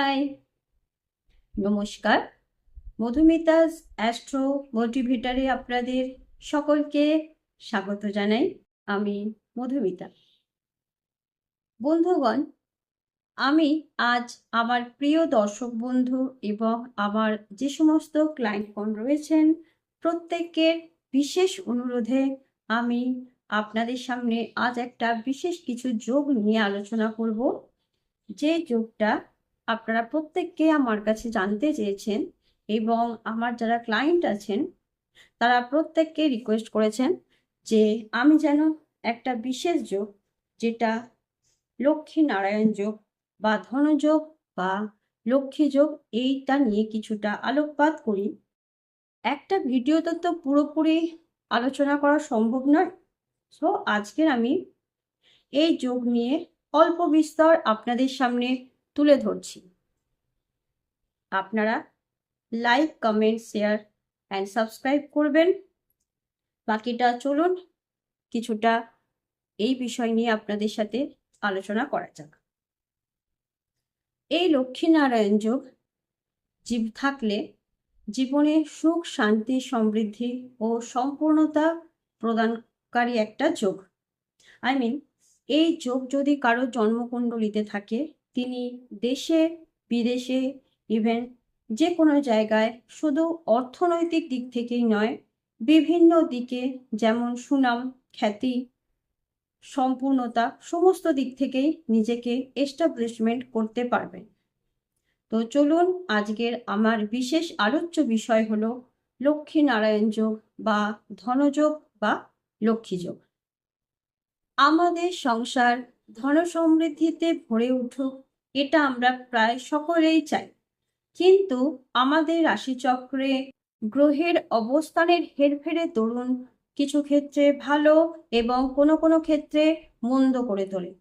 High, নমস্কার। Madhumita's astro মোটিভেটারে আপনাদের সকলকে স্বাগত জানাই। আমি মধুমিতা। বন্ধুগণ, আমি আজ আমার প্রিয় দর্শক বন্ধু এবং আমার যে সমস্ত ক্লায়েন্টগণ রয়েছেন প্রত্যেকের বিশেষ অনুরোধে আমি আপনাদের সামনে আজ একটা বিশেষ কিছু যোগ নিয়ে আলোচনা করব। যে যোগটা আপনারা প্রত্যেককে আমার কাছে জানতে চেয়েছেন এবং আমার যারা ক্লায়েন্ট আছেন তারা প্রত্যেককে রিকোয়েস্ট করেছেন যে আমি যেন একটা বিশেষ যোগ, যেটা লক্ষ্মী নারায়ণ যোগ বা ধনযোগ বা লক্ষ্মী যোগ, এইটা নিয়ে কিছুটা আলোকপাত করি। একটা ভিডিওতে তো পুরোপুরি আলোচনা করা সম্ভব নয়, সো আজকের আমি এই যোগ নিয়ে অল্প বিস্তর আপনাদের সামনে তুলে ধরছি। আপনারা like, comment, share and subscribe করবেন। বাকিটা চলুন কিছুটা এই বিষয় নিয়ে আপনাদের সাথে আলোচনা করা যাক। এই লক্ষ্মীনারায়ণ যোগ থাকলে জীবনে সুখ, শান্তি, সমৃদ্ধি ও সম্পূর্ণতা প্রদানকারী একটা যোগ। এই যোগ যদি কারো জন্মকুণ্ডলিতে থাকে, তিনি দেশে বিদেশে ইভেন যে কোনো জায়গায় শুধু অর্থনৈতিক দিক থেকেই নয়, বিভিন্ন দিকে যেমন সুনাম, খ্যাতি, সম্পূর্ণতা, সমস্ত দিক থেকেই নিজেকে এস্টাবলিশমেন্ট করতে পারবেন। তো চলুন, আজকের আমার বিশেষ আলোচ্য বিষয় হলো লক্ষ্মী নারায়ণ যোগ বা ধনযোগ বা লক্ষ্মী যোগ। আমাদের সংসার ধন সমৃদ্ধিতে ভরে উঠুক, এটা আমরা প্রায় সকলেই চাই। কিন্তু আমাদের রাশিচক্রে গ্রহের অবস্থানের হেরফেরের দরুন কিছু ক্ষেত্রে ভালো এবং কোনো কোনো ক্ষেত্রে মন্দ করে তোলে।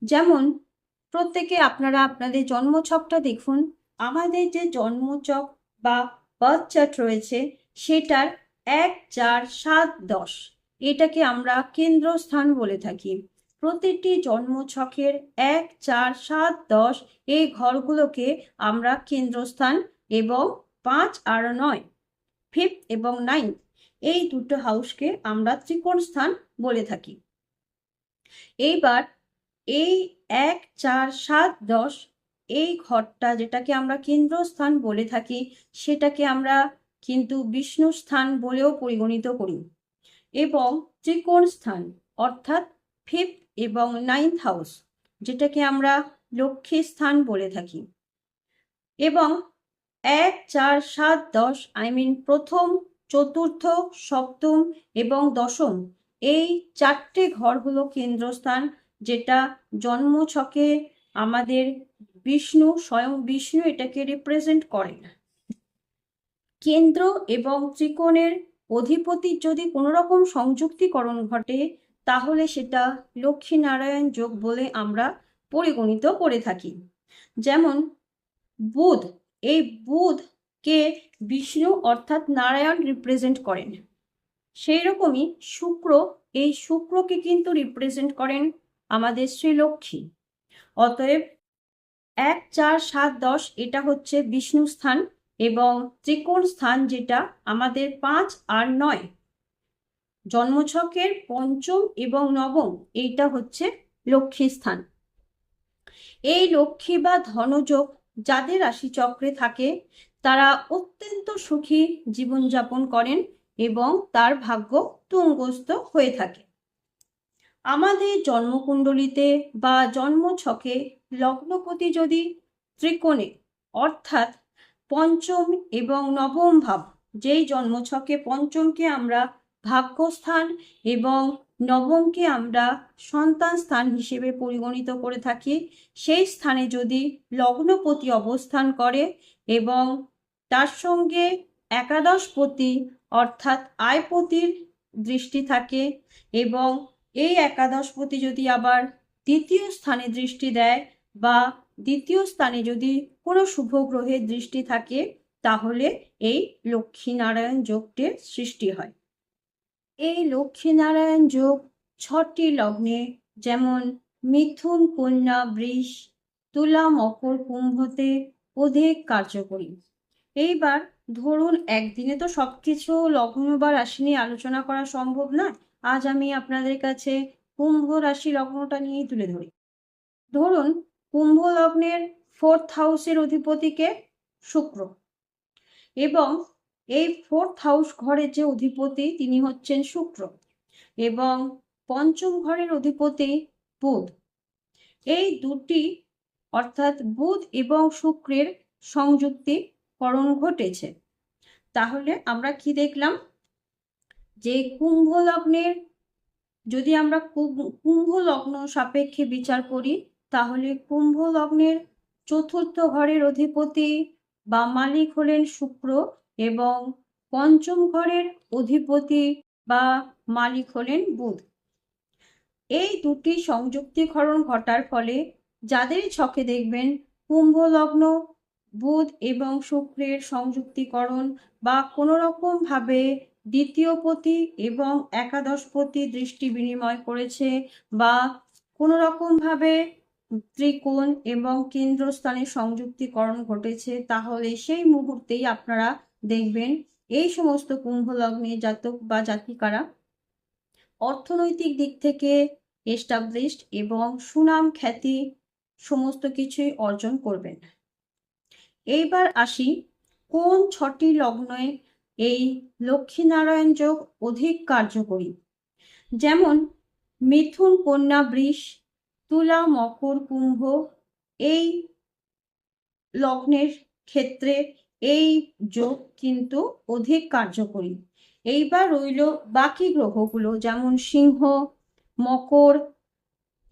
যেমন প্রত্যেকে আপনারা আপনাদের জন্মছকটা দেখুন। আমাদের যে জন্মছক বা বার্থ চার্ট রয়েছে সেটার 1, 4, 7, 10 এটাকে আমরা কেন্দ্রস্থান বলে থাকি। প্রতিটি জন্মছকের 1, 4, 7, 10 এই ঘরগুলোকে আমরা কেন্দ্রস্থান এবং 5 আর 9, 5th এবং 9th এই দুটো হাউসকে আমরা ত্রিকোণ স্থান বলে থাকি। এইবার এই 1, 4, 7, 10 এই ঘরটা যেটাকে আমরা কেন্দ্রস্থান বলে থাকি সেটাকে আমরা কিন্তু বিষ্ণু স্থান বলেও পরিগণিত করি এবং ত্রিকোণ স্থান অর্থাৎ 5th এবং 9th হাউস যেটাকে আমরা লক্ষ্মী স্থান বলে থাকি। এবং 1, 4, 7, 10 প্রথম, চতুর্থ, সপ্তম এবং দশম এই 4টে ঘর হলো কেন্দ্রস্থান, যেটা জন্মছকে আমাদের বিষ্ণু, স্বয়ং বিষ্ণু এটাকে রিপ্রেজেন্ট করেন। কেন্দ্র এবং ত্রিকোণের অধিপতির যদি কোনো রকম সংযুক্তিকরণ ঘটে তাহলে সেটা লক্ষ্মী নারায়ণ যোগ বলে আমরা পরিগণিত করে থাকি। যেমন বুধ, এই বুধকে বিষ্ণু অর্থাৎ নারায়ণ রিপ্রেজেন্ট করেন। সেই রকমই শুক্র, এই শুক্রকে কিন্তু রিপ্রেজেন্ট করেন আমাদের শ্রীলক্ষ্মী। অতএব 1, 4, 7, 10 এটা হচ্ছে বিষ্ণু স্থান এবং ত্রিকোণ স্থান যেটা আমাদের 5 আর 9 জন্মছকের পঞ্চম এবং নবম এইটা হচ্ছে লক্ষ্মী স্থান। এই লক্ষ্মী বা ধনযোগ যাদের রাশিচক্রে থাকে তারা অত্যন্ত সুখী জীবনযাপন করেন এবং তার ভাগ্য তুঙ্গস্থ হয়ে থাকে। আমাদের জন্মকুণ্ডলিতে বা জন্মছকে লগ্নপতি যদি ত্রিকোণে অর্থাৎ পঞ্চম এবং নবম ভাব, যেই জন্মছকে পঞ্চমকে আমরা ভাগ্যস্থান এবং নবমকে আমরা সন্তান স্থান হিসেবে পরিগণিত করে থাকি, সেই স্থানে যদি লগ্নপতি অবস্থান করে এবং তার সঙ্গে একাদশপতি অর্থাৎ আয়পতির দৃষ্টি থাকে এবং এই একাদশপতি যদি আবার দ্বিতীয় স্থানে দৃষ্টি দেয় বা দ্বিতীয় স্থানে যদি কোনো শুভ গ্রহের দৃষ্টি থাকে তাহলে এই লক্ষ্মীনারায়ণ যোগটির সৃষ্টি হয়। এই লক্ষ্মীনারায়ণ যোগ 6টি লগ্নে যেমন মিথুন, কন্যা, বৃষ, তুলা, মকর, কুম্ভতে অধিক কার্যকরী। এইবার ধরুন একদিনে তো সবকিছু লগ্ন বা রাশি নিয়ে আলোচনা করা সম্ভব না। আজ আমি আপনাদের কাছে কুম্ভ রাশি লগ্নটা নিয়েই তুলে ধরি। ধরুন কুম্ভ লগ্নের 4th হাউসের অধিপতিকে শুক্র, এবং এই 4th হাউস ঘরের যে অধিপতি তিনি হচ্ছেন শুক্র, এবং পঞ্চম ঘরের অধিপতি বুধ। এই দুটি অর্থাৎ বুধ এবং শুক্রের সংযুক্তিকরণ ঘটেছে। তাহলে আমরা কি দেখলাম, যে কুম্ভ লগ্নের যদি আমরা কুম্ভ লগ্ন সাপেক্ষে বিচার করি, তাহলে কুম্ভ লগ্নের 4th ঘরের অধিপতি বা মালিক হলেন শুক্র, এবং পঞ্চম ঘরের অধিপতি বা মালিক হলেন বুধ। এই দুটি সংযুক্তিকরণ ঘটার ফলে যাদের ছকে দেখবেন কুম্ভ লগ্ন বুধ এবং শুক্রের সংযুক্তিকরণ বা কোনো রকম ভাবে দ্বিতীয়পতি এবং একাদশপতি দৃষ্টি বিনিময় করেছে, বা কোনো রকম ভাবে ত্রিকোণ এবং কেন্দ্রস্থানে সংযুক্তিকরণ ঘটেছে, তাহলে সেই মুহূর্তেই আপনারা দেখবেন এই সমস্ত কুম্ভ লগ্নে জাতক বা জাতিকারা অর্থনৈতিক দিক থেকে এস্টাবলিশড এবং সুনাম খ্যাতি সমস্ত কিছুই অর্জন করবেন। এইবার আসি কোন 6টি লগ্নে এই লক্ষ্মীনারায়ণ যোগ অধিক কার্যকরী। যেমন মিথুন, কন্যা, বৃষ, তুলা, মকর, কুম্ভ, এই লগ্নের ক্ষেত্রে এই যোগ কিন্তু অধিক কার্যকরী। এইবার রইল বাকি গ্রহগুলো, যেমন সিংহ, মকর,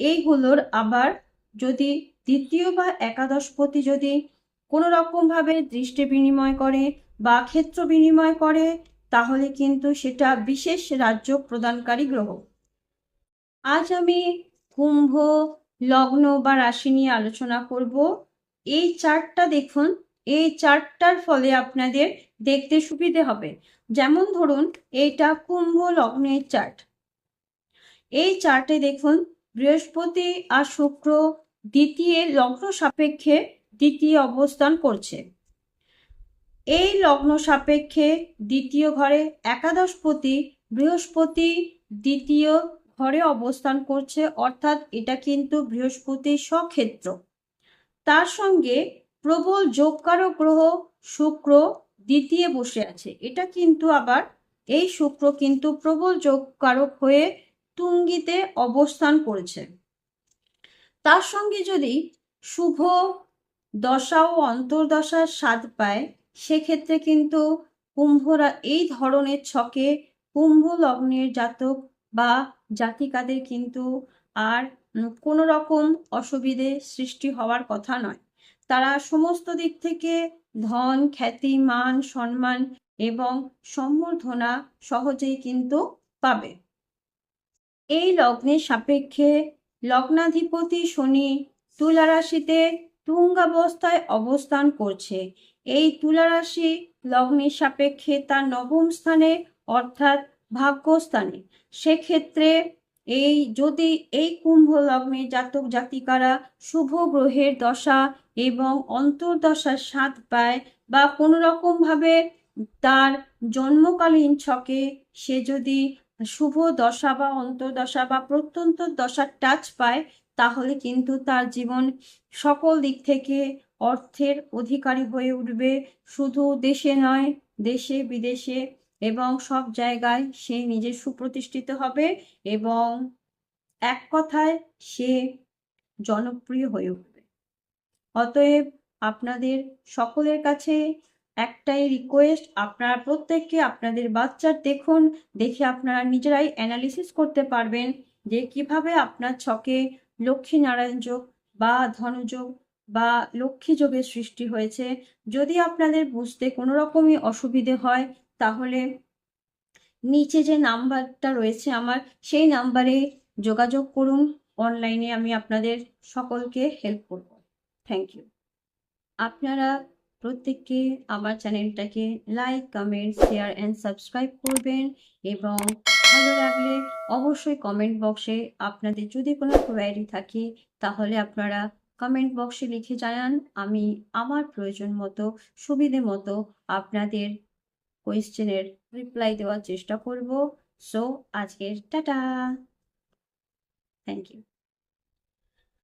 এইগুলোর আবার যদি দ্বিতীয় বা একাদশপতি যদি কোনো রকম ভাবে দৃষ্টি বিনিময় করে বা ক্ষেত্র বিনিময় করে, তাহলে কিন্তু সেটা বিশেষ রাজ্য প্রদানকারী গ্রহ। আজ আমি কুম্ভ লগ্ন বা রাশি নিয়ে আলোচনা করব। এই চার্টটা দেখুন, এই চার্টটার ফলে আপনাদের দেখতে সুবিধে হবে। যেমন ধরুন এইটা কুম্ভ লগ্নের চার্ট। এই চার্টে দেখুন বৃহস্পতি আর শুক্র দ্বিতীয় লগ্ন সাপেক্ষে দ্বিতীয় অবস্থান করছে। এই লগ্ন সাপেক্ষে দ্বিতীয় ঘরে একাদশপতি বৃহস্পতি দ্বিতীয় ঘরে অবস্থান করছে, অর্থাৎ এটা কিন্তু বৃহস্পতির স্বক্ষেত্র। তার সঙ্গে প্রবল যোগকারক গ্রহ শুক্র দ্বিতীয় বসে আছে। এটা কিন্তু আবার এই শুক্র কিন্তু প্রবল যোগকারক হয়ে তুঙ্গিতে অবস্থান করেছে। তার সঙ্গে যদি শুভ দশা ও অন্তর্দশার স্বাদ পায়, সেক্ষেত্রে কিন্তু কুম্ভরা এই ধরনের ছকে কুম্ভ লগ্নের জাতক বা জাতিকাদের কিন্তু আর কোনো রকম অসুবিধে সৃষ্টি হওয়ার কথা নয়। তারা সমস্ত দিক থেকে ধন, খ্যাতি, মান, সম্মান এবং সম্বর্ধনা সহজেই কিন্তু পাবে। এই লগ্নের সাপেক্ষে লগ্নাধিপতি শনি তুলা রাশিতে তুঙ্গাবস্থায় অবস্থান করছে। এই তুলা রাশি লগ্নের সাপেক্ষে তার 9ম স্থানে অর্থাৎ ভাগ্যস্থানে। সেক্ষেত্রে এই যদি এই কুম্ভ লগ্নে জাতক জাতিকারা শুভ গ্রহের দশা এবং অন্তর্দশার স্বাদ পায়, বা কোনো রকম ভাবে তার জন্মকালীন ছকে সে যদি শুভ দশা বা অন্তর্দশা বা প্রত্যন্ত দশার টাচ পায়, তাহলে কিন্তু তার জীবন সকল দিক থেকে অর্থের অধিকারী হয়ে উঠবে। শুধু দেশে নয়, দেশে বিদেশে এবং সব জায়গায় সে নিজে সুপ্রতিষ্ঠিত হবে, এবং এক কথায় সে জনপ্রিয় হয়ে উঠবে। অতএব আপনাদের সকলের কাছে একটাই রিকোয়েস্ট, আপনারা প্রত্যেককে আপনাদের বাচ্চার দেখুন, দেখে আপনারা নিজেরাই অ্যানালিসিস করতে পারবেন যে কিভাবে আপনার ছকে লক্ষ্মীনারায়ণ যোগ বা ধনযোগ বা লক্ষ্মী যোগের সৃষ্টি হয়েছে। যদি আপনাদের বুঝতে কোনো রকমই অসুবিধে হয়, তাহলে নিচে যে নাম্বারটা রয়েছে আমার, সেই নাম্বারে যোগাযোগ করুন। অনলাইনে আমি আপনাদের সকলকে হেল্প করব। Thank you. আপনারা প্রত্যেককে আমার চ্যানেলটাকে like, comment, share and subscribe করবেন, এবং ভালো লাগলে অবশ্যই কমেন্ট বক্সে আপনাদের যদি কোনো কোয়ারি থাকে তাহলে আপনারা কমেন্ট বক্সে লিখে জানান। আমি আমার প্রয়োজন মতো, সুবিধে মতো আপনাদের কোয়েশ্চেনের রিপ্লাই দেওয়ার চেষ্টা করব। সো আজকের টাটা। Thank you.